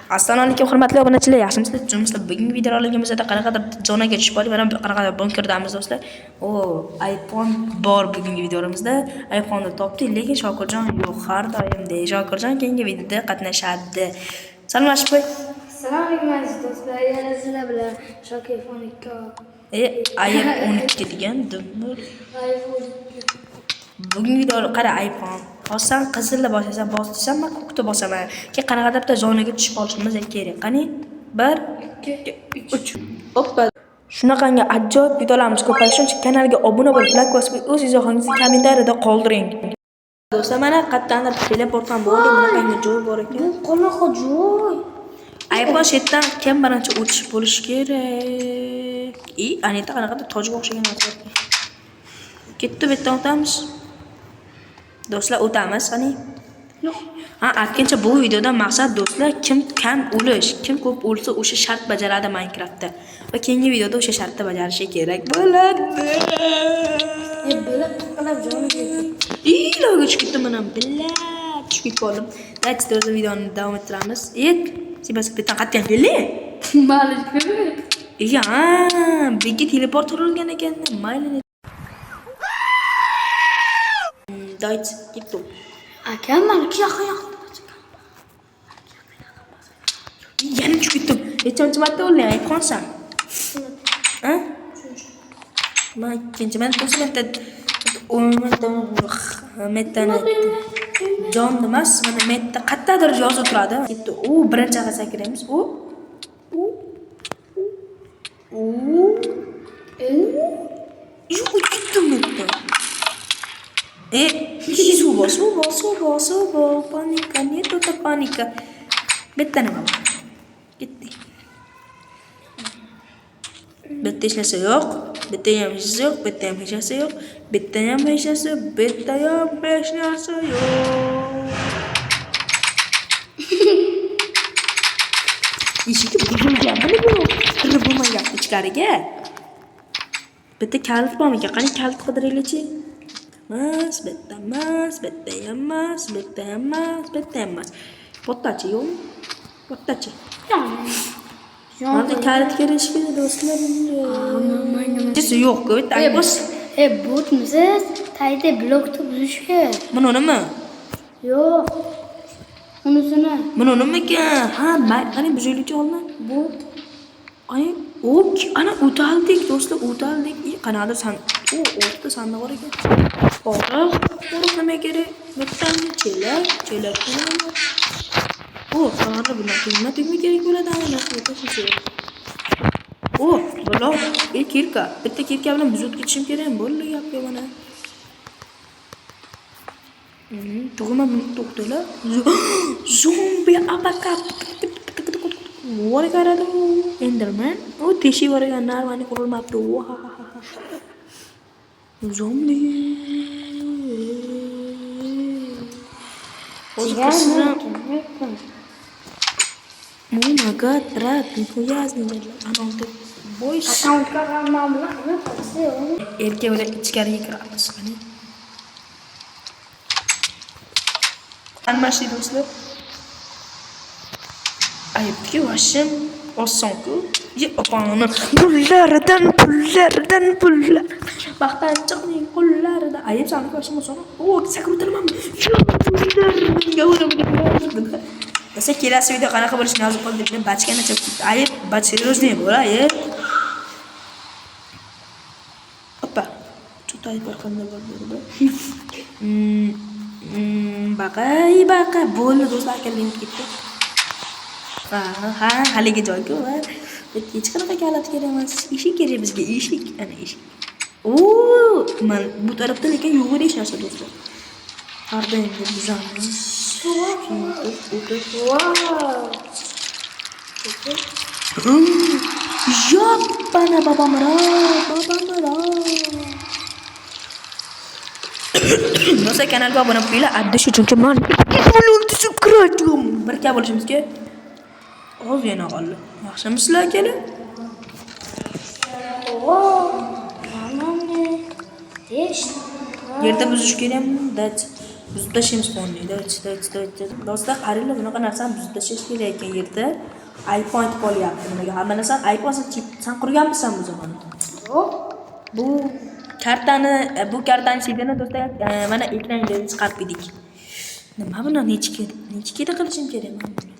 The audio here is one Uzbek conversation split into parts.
Assalomu alaykum hurmatli obunachilar, yaxshimisizlar? Jumsizlar bugungi videoroligimizda qanaqadir zonaga tushib qoldik. Mana qanaqadir bunkirdamiz do'stlar. iPhone bor bugungi videomizda. iPhone'ni topdik, lekin Shokirjon yo'q. Har doimdek Shokirjon keyingi videoda qatnashadi. Salomlashib qo'y. Assalomu alaykum aziz do'stlar. Yana sizlar bilan Shokir 12. iPhone 12 degan dumur. Bugungi videoda qara iPhone. Hozir qizilni bosasan, bossan, men ko'kda bosaman. Keyin qanaqadir bitta zonaga tushib qolishimiz kerak. Qani 1 2 3. Hoppa. Shunaqangi ajoyib videolarimiz ko'payishi uchun kanalga obuna bo'lib, like bosib, o'z izohingizni kommentariyada qoldiring. Do'stlar, mana qayerdandir teleport ham bo'ldi, bunaqangi joy bor ekan. Bu qanaqa joy? iPhone shetdan kim birinchi o'tish bo'lishi kerak. Anita qanaqadir tojga o'xshagan narsa. Ketdi, bu yerdan o'tamiz. Do'stlar, o'tamiz qani. Yo'q. Aytgancha bu videoda maqsad do'stlar kim kam o'lish, kim ko'p o'lsa o'sha shart bajaradi Minecraftda. Va keyingi videoda o'sha shartni bajarishi kerak bo'ladi. Bilib qilib joyiga. Iloga tushib ketdim men ham. Bilib tushib ketib qoldim. Let's do'stlar videoni davom ettiramiz. Sibas bitan qatgan keldi. Malik. Ya, bizga teleport urilgan ekan. Mayli. Dayt ketdim. Akam Malik yo'q. Yana tushib ketdim. Nechonchi marta o'lgan iPhonesan? Men ikkinchi marta Jon emas, mana metta qayerdadir yozib turadi. Ketdi. Birinchi sakraymiz. Yo'q, ketdim metta. Subo, panika, neta panika. Bitta nima bor? Ketdi. Bitta hech narsa yo'q, bitta ham hech narsa yo'q, bitta ham hech narsa yo'q, bitta ham hech narsa, bitta ham hech narsa yo'q. Eshikni buzilganmi bu? Kirib bo'lmayapti ichkariga. Bitta kalit bormi ekan? Qani kalit qidiraylik-chi? Bitta emas, bitta ham emas, bitta ham emas, bitta ham emas. Bo'ttachi yo'qmi? Bo'ttachi. Hadi kalit kirish kerak do'stlar. Nima yo'q-ku, bitta bos. Botmisiz? Tayda blokni buzishga. Buni nima? Yo'q. Unisini. Buni nima ekan? Qani buzaylik olma. Bot. Ana o'taldik do'stlar, o'taldik. Qanadir o'rta sandiq bor ekan. Qo'riq nima kerak? Bittani chelak. Qanadir bundan nima kerak bo'ladi ana bular. Kirka. Bitta kirka bilan buzib ketishim kerak. Bo'ldi gapga mana. Tug'ma buni to'xtala. Zombi abakat. Voy qaradi. Enderman. Teshik bor ekan, narvani qurilmabdi. Zombi. Oh my god, rat, nikoyazni anoldi. Boys. Akkauntga mablag' qilsa. Erkak bilan ichkariga kiramiz. Qani. Almashdi do'stlar. Aytki vashim osonku. Opani pullaridan. Baxtanchiqning pullaridan. Ayib sani vashim oson. Sakrutiraman. Esa kelasi video qanaqa bo'lishini yozib qoldik. Bachkani chop ketdi. Ayib, seriously bo'lay. Oppa. Tutay qanday bo'ldi? Baqa bo'ldi do'stlar, kelib ketdi. Haligi joyga va hech qanaqa kalit kerak emas. Eshik kerak bizga, eshik. Ana eshik. Men bu tarafda lekin yo'q hech narsa do'stlar. Qarda endi bizamiz. Yoppana babamra. Do'stlar, kanalga obuna bo'linglar. Addish uchun men subscribe birga bo'lishimizga oz yana qoldi. Yaxshimisizlar akalar? Yerda buzish kerakmi? buzib tashlaymiz fonni. Do'stlar, qaranglar, bunaqa narsani buzib tashlash kerak ekan yerda. iPhone aytib qolyapti nimaga. Hamma narsani iPhone san qurganmisan bu zamon? Yo'q. Bu kartani sidini do'stlar, mana ekranga chiqarib edik. Nima buni nechikida qilishim kerak men buni?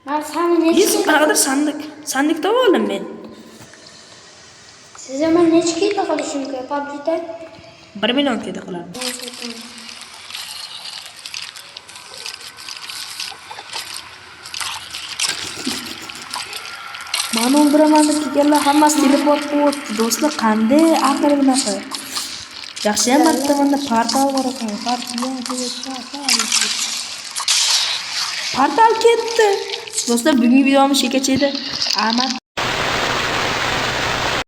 Men seni Biz qanaqadir sandiq topib oldim men. Sizga men nechikida qilishim kerak PUBG'da? 1 million keda qilaman. Mani o'ldiraman deb kelganlar hammasi teleport bo'ldi. Do'stlar, qanday aql bunaqa? Yaxshiyam marta menda portal bor ekan. Portal ketdi. Do'stlar, bugungi videomiz shu kecha edi. Ahmad